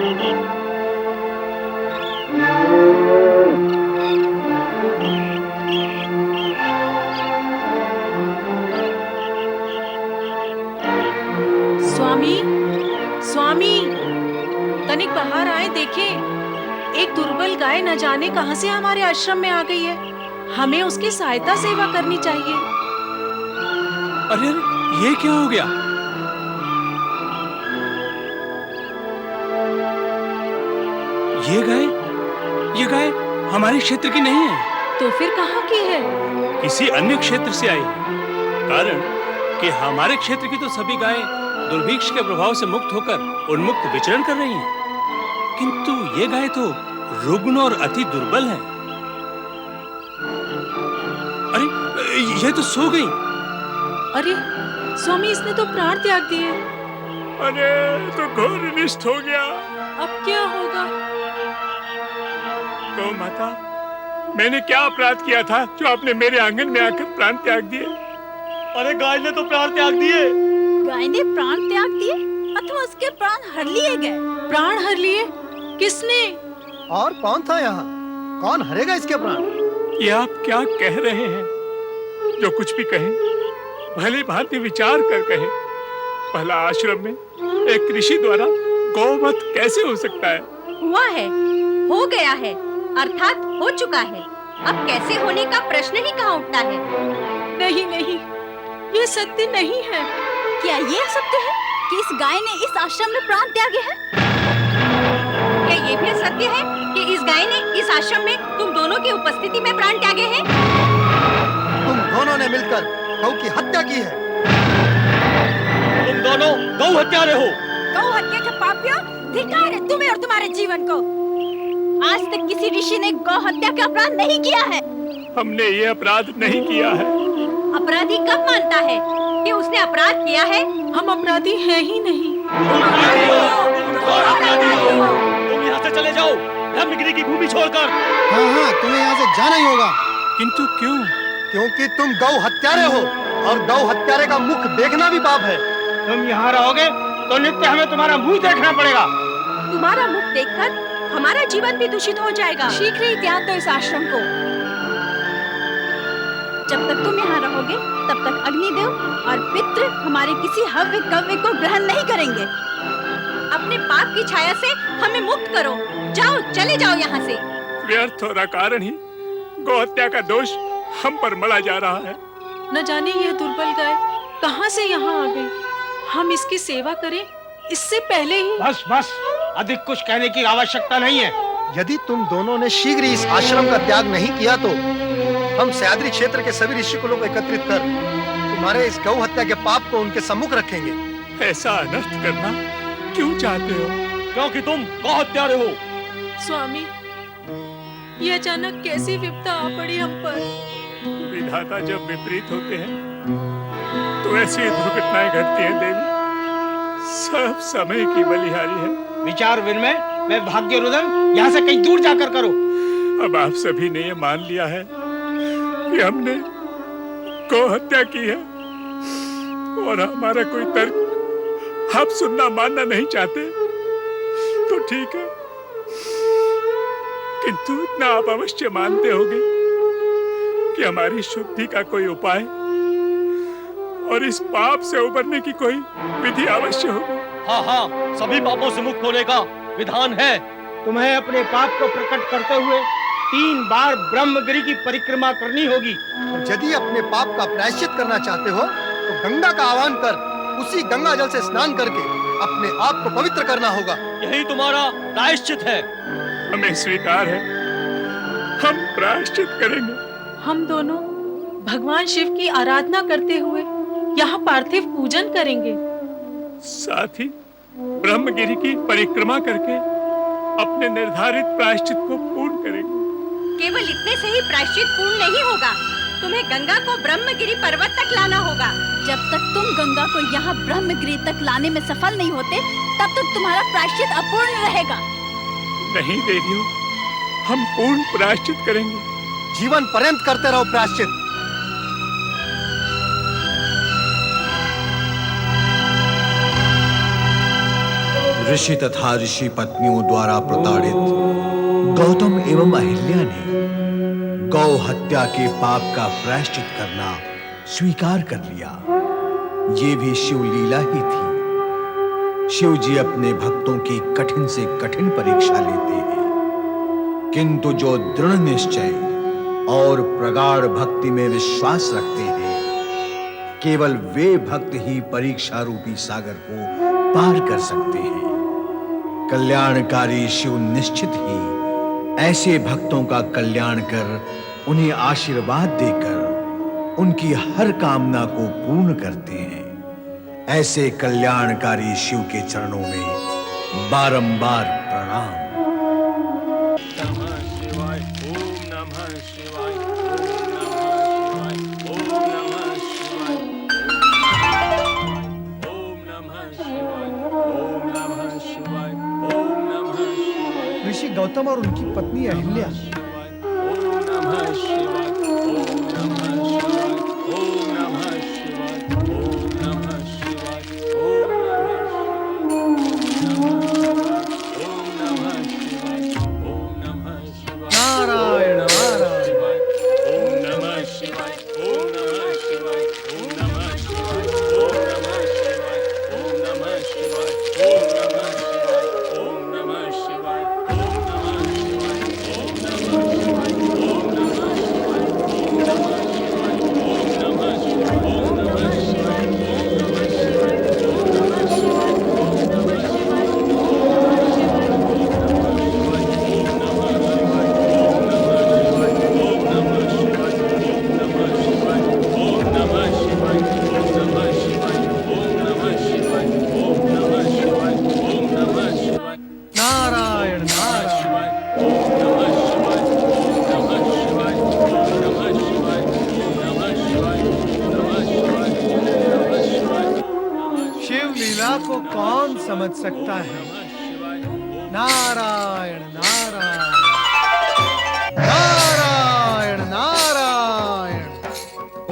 स्वामी, स्वामी, तनिक बाहर आए, देखें। एक दुर्बल गाय न जाने कहां से हमारे आश्रम में आ गई है। हमें उसकी सहायता सेवा करनी चाहिए। अरे ये क्या हो गया? ये गाय हमारे क्षेत्र की नहीं है। तो फिर कहाँ की है? किसी अन्य क्षेत्र से आई है। कारण कि हमारे क्षेत्र की तो सभी गायें दुर्भिक्ष के प्रभाव से मुक्त होकर उन्मुक्त विचरण कर रही हैं। किंतु ये गाय तो रुग्ण और अति दुर्बल है। अरे ये तो सो गई। अरे स्वामी, इसने तो प्राण त्याग दिए। अरे तो घोर अनिष्ट हो गया। अब क्या होगा? गौ माता, मैंने क्या अपराध किया था जो आपने मेरे आंगन में आकर प्राण त्याग दिए? अरे गाय ने तो प्राण त्याग दिए। गाय ने प्राण त्याग दिए अथवा उसके प्राण हर लिए गए? प्राण हर लिए? किसने? और कौन था यहाँ? कौन हरेगा इसके प्राण? ये आप क्या कह रहे हैं? जो कुछ भी कहें भली भांति विचार कर कहें। पहला आश्रम में एक ऋषि द्वारा गौवध कैसे हो सकता है? हुआ है, हो गया है, अर्थात हो चुका है। अब कैसे होने का प्रश्न ही कहाँ उठता है। नहीं नहीं, ये सत्य नहीं है। क्या ये सत्य है कि इस गाय ने इस आश्रम में प्राण त्यागे हैं? क्या ये भी सत्य है कि इस गाय ने इस आश्रम में तुम दोनों की उपस्थिति में प्राण त्यागे हैं? तुम दोनों ने मिलकर गौ की हत्या की है। तुम दोनों गौ हत्यारे हो। गौ हत्या के पापियों, धिक्कार है तुम्हें और तुम्हारे जीवन को। आज तक किसी ऋषि ने गौ हत्या का अपराध नहीं किया है। हमने ये अपराध नहीं किया है। अपराधी कब मानता है कि उसने अपराध किया है? हम अपराधी हैं ही नहीं। तुम यहाँ से चले जाओ, ब्रह्मगिरी की भूमि छोड़कर। हाँ, तुम्हें यहाँ से जाना ही होगा। किंतु क्यों? क्योंकि तुम गौ हत्यारे हो और गौ हत्यारे का मुख देखना भी पाप है। तुम यहाँ रहोगे तो नित्य हमें तुम्हारा मुंह देखना पड़ेगा। तुम्हारा मुख देखकर हमारा जीवन भी दूषित हो जाएगा। शीघ्र ही त्याग दो इस आश्रम को। जब तक तुम यहाँ रहोगे तब तक अग्निदेव और पितृ हमारे किसी हव्य कव्य को ग्रहण नहीं करेंगे। अपने पाप की छाया से हमें मुक्त करो। जाओ, चले जाओ यहाँ से। व्यर्थ और अकारण ही गौ हत्या का दोष हम पर मढ़ा जा रहा है। न जाने ये दुर्बल गाय कहां से यहाँ आ गई। हम इसकी सेवा करें इससे पहले ही। बस, अधिक कुछ कहने की आवश्यकता नहीं है। यदि तुम दोनों ने शीघ्र इस आश्रम का त्याग नहीं किया तो हम सह्याद्री क्षेत्र के सभी ऋषिकुलों को एकत्रित कर तुम्हारे इस गौ हत्या के पाप को उनके सम्मुख रखेंगे। ऐसा अनर्थ करना क्यों चाहते हो? क्योंकि तुम गौ हत्यारे हो। स्वामी, ये अचानक कैसी विपदा आ पड़ी हम पर। विधाता जब विपरीत होते हैं तो ऐसी दुर्घटनाएं घटती हैं देवी। सब समय की बलिहारी है। विचार विनिमय मैं भाग्य रुदन यहाँ से कहीं दूर जाकर करो। अब आप सभी ने ये मान लिया है कि हमने गौ हत्या की है और हमारा कोई तर्क आप सुनना मानना नहीं चाहते तो ठीक है, किंतु इतना आप अवश्य मानते होंगे कि हमारी शुद्धि का कोई उपाय और इस पाप से उबरने की कोई विधि अवश्य होगी। हाँ, सभी पापों से मुक्त होने का विधान है। तुम्हें अपने पाप को प्रकट करते हुए 3 बार ब्रह्मगिरी की परिक्रमा करनी होगी। यदि अपने पाप का प्रायश्चित करना चाहते हो तो गंगा का आह्वान कर उसी गंगा जल से स्नान करके अपने आप को पवित्र करना होगा। यही तुम्हारा प्रायश्चित है। हमें स्वीकार है, हम प्रायश्चित करेंगे। हम दोनों भगवान शिव की आराधना करते हुए यहाँ पार्थिव पूजन करेंगे। साथ ही ब्रह्मगिरी की परिक्रमा करके अपने निर्धारित प्रायश्चित को पूर्ण करेंगे। केवल इतने से ही प्रायश्चित पूर्ण नहीं होगा, तुम्हें गंगा को ब्रह्मगिरी पर्वत तक लाना होगा। जब तक तुम गंगा को यहाँ ब्रह्मगिरी तक लाने में सफल नहीं होते तब तक तुम्हारा प्रायश्चित अपूर्ण रहेगा। नहीं देवियों, हम पूर्ण प्रायश्चित करेंगे। जीवन पर्यंत करते रहो प्रायश्चित। ऋषि तथा ऋषि पत्नियों द्वारा प्रताड़ित गौतम एवं अहिल्या ने गौ हत्या के पाप का प्रायश्चित करना स्वीकार कर लिया। ये भी शिव लीला ही थी। शिव जी अपने भक्तों की कठिन से कठिन परीक्षा लेते हैं, किंतु जो दृढ़ निश्चय और प्रगाढ़ भक्ति में विश्वास रखते हैं, केवल वे भक्त ही परीक्षा रूपी सागर को पार कर सकते हैं। कल्याणकारी शिव निश्चित ही ऐसे भक्तों का कल्याण कर उन्हें आशीर्वाद देकर उनकी हर कामना को पूर्ण करते हैं। ऐसे कल्याणकारी शिव के चरणों में बारंबार प्रणाम। ऋषि गौतम और उनकी पत्नी अहिल्या नारायण को कौन समझ सकता है। नारायण नारायण नारायण नारायण।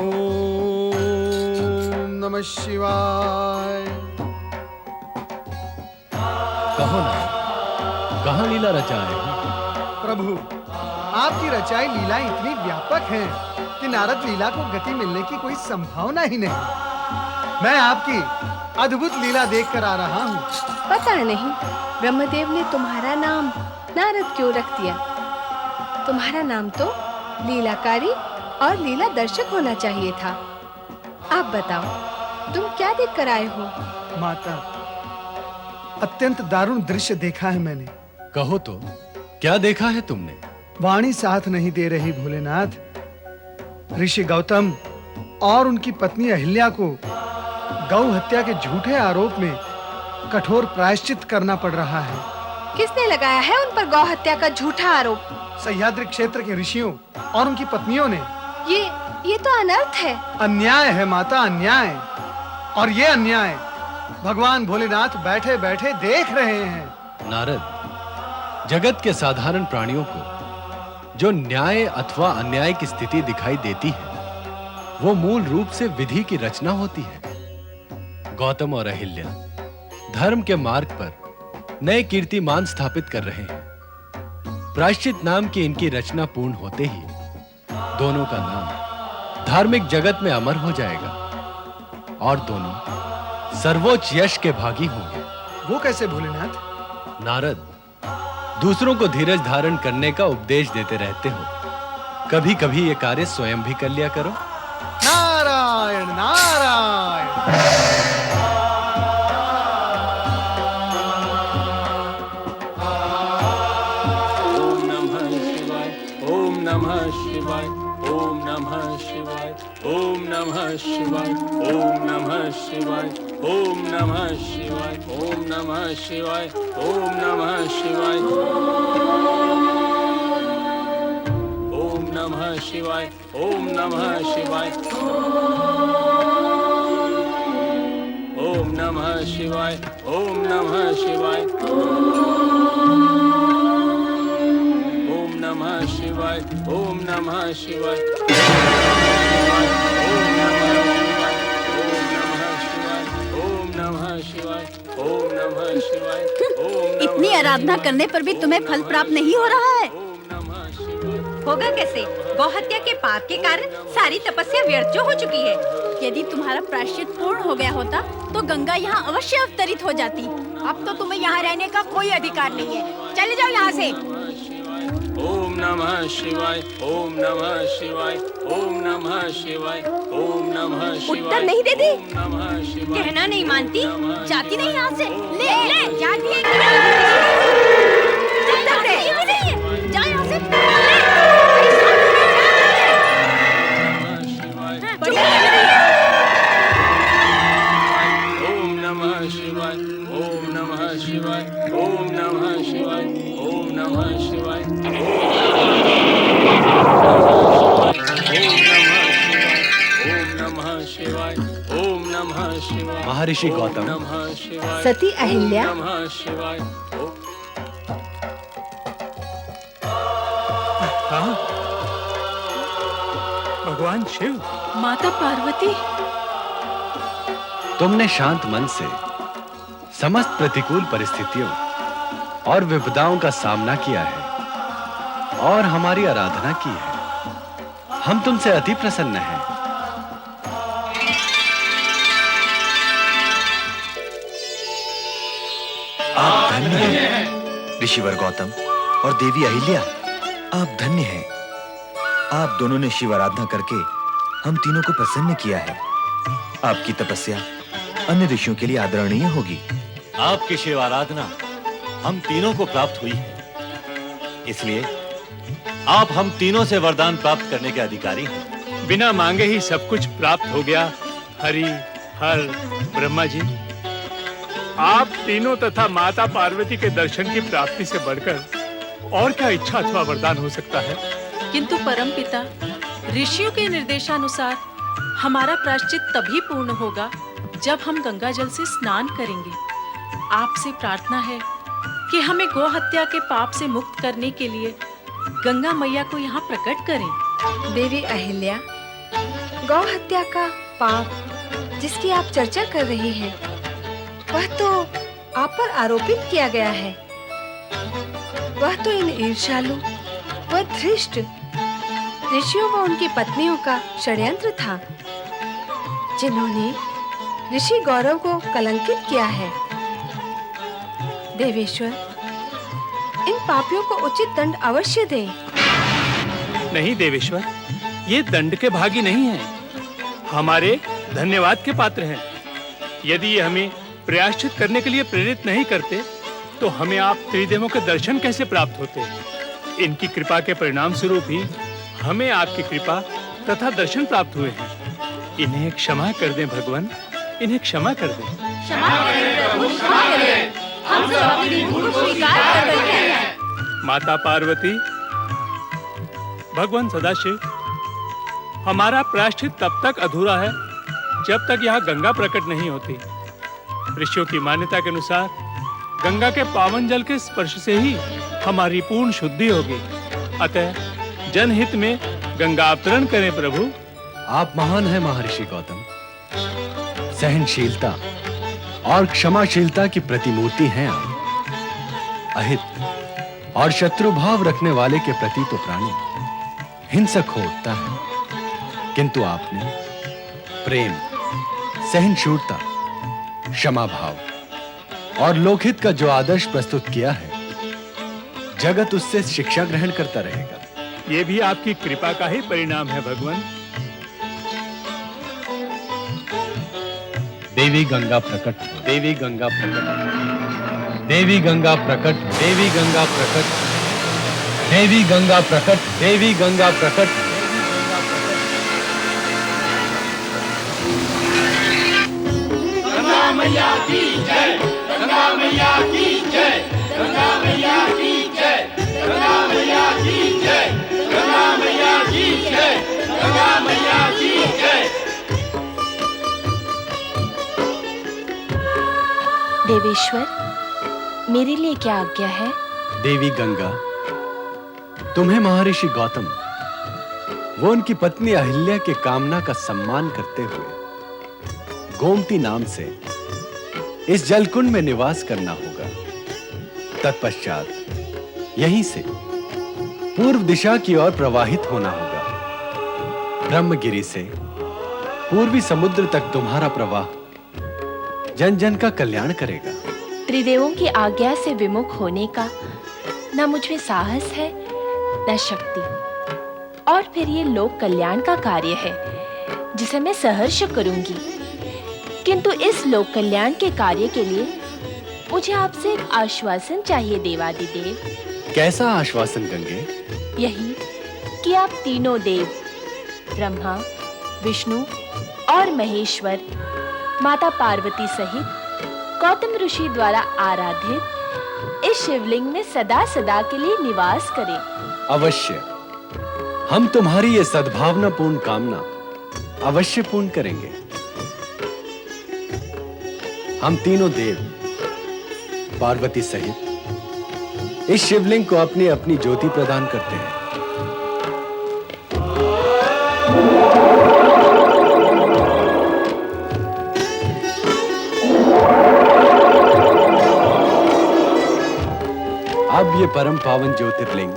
ओम नमः शिवाय। कहो ना, कहाँ लीला रचाए हो? प्रभु, आपकी रचाई लीला इतनी व्यापक है कि नारद लीला को गति मिलने की कोई संभावना ही नहीं। मैं आपकी अद्भुत लीला देखकर आ रहा हूँ। पता नहीं ब्रह्मदेव ने तुम्हारा नाम नारद क्यों रख दिया। तुम्हारा नाम तो लीलाकारी और लीला दर्शक होना चाहिए था। आप बताओ, तुम क्या देख कर आए हो? माता, अत्यंत दारुण दृश्य देखा है मैंने। कहो तो, क्या देखा है तुमने? वाणी साथ नहीं दे रही भोलेनाथ। ऋषि गौतम और उनकी पत्नी अहिल्या को गौ हत्या के झूठे आरोप में कठोर प्रायश्चित करना पड़ रहा है। किसने लगाया है उन पर गौ हत्या का झूठा आरोप? सह्याद्री क्षेत्र के ऋषियों और उनकी पत्नियों ने। ये तो अनर्थ है। अन्याय है माता, अन्याय। और ये अन्याय भगवान भोलेनाथ बैठे बैठे देख रहे हैं। नारद, जगत के साधारण प्राणियों को जो न्याय अथवा अन्याय की स्थिति दिखाई देती है, वो मूल रूप से विधि की रचना होती है। गौतम और अहिल्या धर्म के मार्ग पर नए कीर्तिमान स्थापित कर रहे हैं। प्रायश्चित नाम की इनकी रचना पूर्ण होते ही दोनों का नाम धार्मिक जगत में अमर हो जाएगा और दोनों सर्वोच्च यश के भागी होंगे। वो कैसे भोलेनाथ? नारद, दूसरों को धीरज धारण करने का उपदेश देते रहते हो, कभी कभी ये कार्य स्वयं भी कर लिया करो। नारायण नारायण। शिवाय, ओम नमः शिवाय, ओम नमः शिवाय, ओम नमः शिवाय, ओम नमः शिवाय, ओम नमः शिवाय, ओम नमः शिवाय, ओम नमः शिवाय, ओम नमः शिवाय, ओम नमः शिवाय, ओम नमः शिवाय, नमः शिवाय, ओम नमः शिवाय, ओम नमः शिवाय, ओम नमः शिवाय, ओम नमः इतनी आराधना करने पर भी तुम्हें फल प्राप्त नहीं हो रहा है। होगा कैसे? गौहत्या के पाप के कारण सारी तपस्या व्यर्थ हो चुकी है। यदि तुम्हारा प्रायश्चित पूर्ण हो गया होता तो गंगा यहाँ अवश्य अवतरित हो जाती। अब तो तुम्हें यहाँ रहने का कोई अधिकार नहीं है। चले जाओ यहाँ से। ओम नमः शिवाय, ओम नमः शिवाय, ओम नमः शिवाय, ओम नमः शिवाय। उत्तर नहीं देती? ओम नमः शिवाय। कहना नहीं मानती? जाती नहीं यहाँ से। ले जाती है। जा यहाँ से। ओम नमः शिवाय, ओम नमः शिवाय, ओम नमः शिवाय, ओम नमः शिवाय, ओम नमः शिवाय, ओम नमः शिवाय। महर्षि गौतम, नमः शिवाय, सती अहिल्या, नमः शिवाय। हाँ? भगवान शिव, माता पार्वती, तुमने शांत मन से समस्त प्रतिकूल परिस्थितियों और विपदाओं का सामना किया है और हमारी आराधना की है। हम तुमसे अति प्रसन्न हैं। आप धन्य हैं ऋषिवर गौतम और देवी अहिल्या। आप धन्य हैं। आप दोनों ने शिव आराधना करके हम तीनों को प्रसन्न किया है। आपकी तपस्या अन्य ऋषियों के लिए आदरणीय होगी। आपकी शिव आराधना हम तीनों को प्राप्त हुई है, इसलिए आप हम तीनों से वरदान प्राप्त करने के अधिकारी हैं। बिना मांगे ही सब कुछ प्राप्त हो गया। हरि हर ब्रह्मा जी, आप तीनों तथा माता पार्वती के दर्शन की प्राप्ति से बढ़कर और क्या इच्छा अथवा वरदान हो सकता है? किंतु परमपिता, ऋषियों के निर्देशानुसार हमारा प्रायश्चित तभी पूर्ण होगा जब हम गंगा जल से स्नान करेंगे। आपसे प्रार्थना है कि हमें गौ हत्या के पाप से मुक्त करने के लिए गंगा मैया को यहाँ प्रकट करें। देवी अहिल्या, गौ हत्या का पाप जिसकी आप चर्चा कर रही हैं, वह तो आप पर आरोपित किया गया है। वह तो इन ईर्ष्यालु व धृष्ट ऋषियों व उनकी पत्नियों का षड्यंत्र था, जिन्होंने ऋषि गौरव को कलंकित किया है। देवेश्वर, इन पापियों को उचित दंड अवश्य दें। नहीं देवेश्वर, ये दंड के भागी नहीं हैं, हमारे धन्यवाद के पात्र हैं। यदि ये हमें प्रायश्चित करने के लिए प्रेरित नहीं करते तो हमें आप त्रिदेवों के दर्शन कैसे प्राप्त होते? इनकी कृपा के परिणाम स्वरूप ही हमें आपकी कृपा तथा दर्शन प्राप्त हुए हैं। इन्हें क्षमा कर दें भगवान, इन्हें क्षमा कर दें। क्षमा करें प्रभु, क्षमा करें। हम सब अपनी भूल स्वीकार कर रहे हैं। माता पार्वती, भगवान सदाशिव, हमारा प्रायश्चित तब तक अधूरा है जब तक यहाँ गंगा प्रकट नहीं होती। ऋषियों की मान्यता के अनुसार गंगा के पावन जल के स्पर्श से ही हमारी पूर्ण शुद्धि होगी। अतः जनहित में गंगा अवतरण करें प्रभु। आप महान हैं महर्षि गौतम। सहनशीलता और क्षमाशीलता की प्रतिमूर्ति हैं आप। अहित और शत्रु भाव रखने वाले के प्रति तो प्राणी हिंसक हो उठता है, किंतु आपने प्रेम, सहनशीलता, क्षमा भाव और लोकहित का जो आदर्श प्रस्तुत किया है, जगत उससे शिक्षा ग्रहण करता रहेगा। ये भी आपकी कृपा का ही परिणाम है भगवान। देवी गंगा प्रकट, देवी गंगा प्रकट, देवी गंगा प्रकट, देवी गंगा प्रकट, देवी गंगा प्रकट, देवी गंगा प्रकट। गंगा मैया की जय, गंगा मैया की जय, गंगा मैया की जय, गंगा मैया की जय, गंगा मैया की जय, गंगा मैया की जय। देवेश्वर, मेरे लिए क्या आज्ञा है? देवी गंगा, तुम्हें महर्षि गौतम वो उनकी पत्नी अहिल्या के कामना का सम्मान करते हुए गोमती नाम से इस जलकुंड में निवास करना होगा। तत्पश्चात यहीं से पूर्व दिशा की ओर प्रवाहित होना होगा। ब्रह्मगिरी से पूर्वी समुद्र तक तुम्हारा प्रवाह जन जन का कल्याण करेगा। त्रिदेवों की आज्ञा से विमुख होने का न मुझ में साहस है न शक्ति, और फिर ये लोक कल्याण का कार्य है जिसे मैं सहर्ष करूंगी। किंतु इस लोक कल्याण के कार्य के लिए मुझे आपसे एक आश्वासन चाहिए देवादिदेव। कैसा आश्वासन गंगे? यही कि आप तीनों देव ब्रह्मा, विष्णु और महेश्वर माता पार्वती सहित गौतम ऋषि द्वारा आराधित इस शिवलिंग में सदा सदा के लिए निवास करें। अवश्य, हम तुम्हारी ये सद्भावनापूर्ण कामना अवश्य पूर्ण करेंगे। हम तीनों देव पार्वती सहित इस शिवलिंग को अपनी अपनी ज्योति प्रदान करते हैं। अब ये परम पावन ज्योतिर्लिंग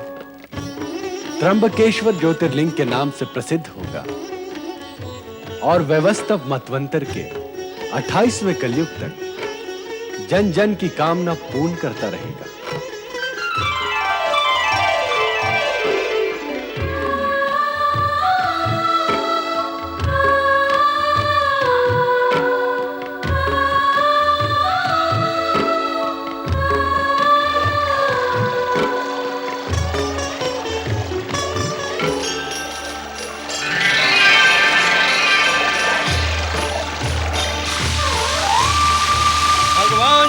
त्र्यंबकेश्वर ज्योतिर्लिंग के नाम से प्रसिद्ध होगा और वैवस्वत मतवंतर के 28वें कलयुग तक जन जन की कामना पूर्ण करता रहेगा।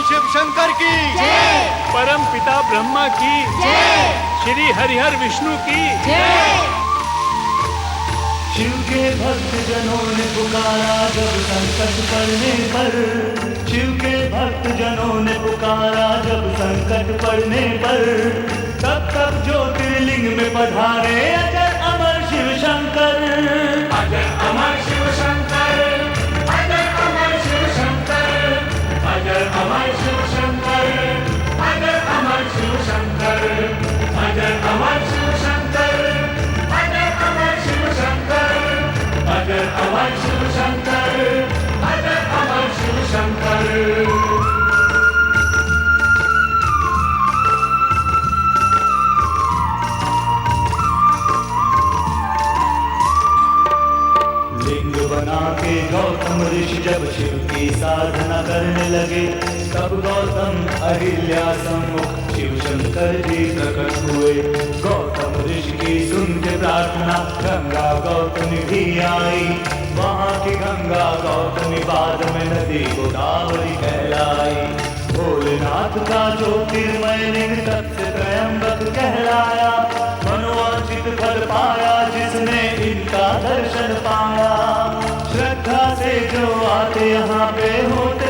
शिव शंकर की जय, परम पिता ब्रह्मा की जय, श्री हरिहर विष्णु की जय। शिव के भक्त जनों ने पुकारा जब संकट पड़ने पर, शिव के भक्त जनों ने पुकारा जब संकट पड़ने पर, तब तब ज्योतिर्लिंग में पधारे अजर अमर शिव शंकर। अजर अमर शिव शंकर, अजर अमर शिव शंकर, अजर अमर शिव शंकर, अजर अमर शिव शंकर, अजर अमर शिव शंकर, अजर अमर शिव शंकर, अजर अमर शिव शंकर, अजर अमर शिव शंकर। लिंग बना के गौतम ऋषि जब शिव की साधना करने लगे, तब गौतम अहिल्या सम्मुख शिव शंकर जी प्रकट हुए। गौतम ऋषि की सुन के प्रार्थना गंगा गौतमी भी आई, वहाँ की गंगा गौतमी बाद में नदी गोदावरी कहलाई। भोलेनाथ का ज्योतिर्मय लिंग तब से त्र्यंबक कहलाया, मनोवांछित फल पाया जिसने इनका दर्शन पाया। श्रद्धा से जो आते यहाँ पे होते